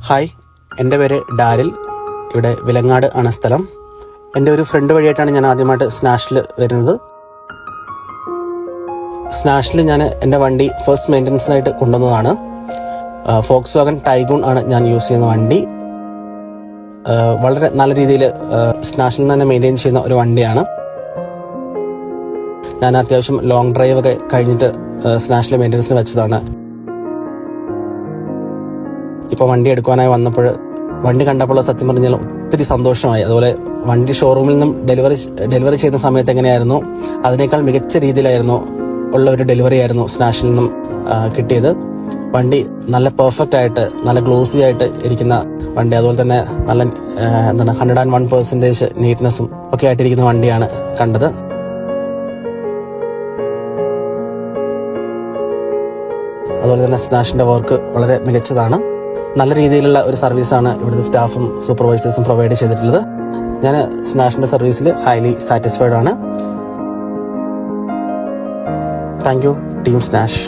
Hi, എൻ്റെ പേര് Daryl. ഇവിടെ വിലങ്ങാട് ആണ് സ്ഥലം. എൻ്റെ ഒരു ഫ്രണ്ട് വഴിയായിട്ടാണ് ഞാൻ ആദ്യമായിട്ട് സ്നാഷിൽ വരുന്നത്. സ്നാഷിൽ ഞാൻ എൻ്റെ വണ്ടി ഫസ്റ്റ് മെയിൻ്റനൻസിനായിട്ട് കൊണ്ടുവന്നതാണ്. ഫോക്സ്വാഗൺ ടൈഗൂൺ ആണ് ഞാൻ യൂസ് ചെയ്യുന്ന വണ്ടി. വളരെ നല്ല രീതിയിൽ സ്നാഷിൽ നിന്ന് തന്നെ മെയിൻറ്റെയിൻ ചെയ്യുന്ന ഒരു വണ്ടിയാണ്. ഞാൻ അത്യാവശ്യം ലോങ് ഡ്രൈവ് ഒക്കെ കഴിഞ്ഞിട്ട് സ്നാഷിലെ മെയിൻ്റനൻസിന് വെച്ചതാണ്. ഇപ്പോൾ വണ്ടി എടുക്കുവാനായി വന്നപ്പോൾ വണ്ടി കണ്ടപ്പോൾ സത്യം പറഞ്ഞാൽ ഒത്തിരി സന്തോഷമായി. അതുപോലെ വണ്ടി ഷോറൂമിൽ നിന്നും ഡെലിവറി ചെയ്യുന്ന സമയത്ത് എങ്ങനെയായിരുന്നു, അതിനേക്കാൾ മികച്ച രീതിയിലായിരുന്നു ഉള്ള ഒരു ഡെലിവറി ആയിരുന്നു സ്നാഷിൽ നിന്നും കിട്ടിയത്. വണ്ടി നല്ല പെർഫെക്റ്റ് ആയിട്ട്, നല്ല ഗ്ലോസി ആയിട്ട് ഇരിക്കുന്ന വണ്ടി. അതുപോലെ തന്നെ നല്ല 101% നീറ്റ്നെസ്സും ഒക്കെ ആയിട്ടിരിക്കുന്ന വണ്ടിയാണ് കണ്ടത്. അതുപോലെ തന്നെ സ്നാഷിന്റെ വർക്ക് വളരെ മികച്ചതാണ്. നല്ല രീതിയിലുള്ള ഒരു സർവീസാണ് ഇവിടുത്തെ സ്റ്റാഫും സൂപ്പർവൈസേഴ്സും പ്രൊവൈഡ് ചെയ്തിട്ടുള്ളത്. ഞാൻ സ്നാഷിന്റെ സർവീസിൽ ഹൈലി സാറ്റിസ്ഫൈഡ് ആണ്. Thank you team സ്നാഷ്.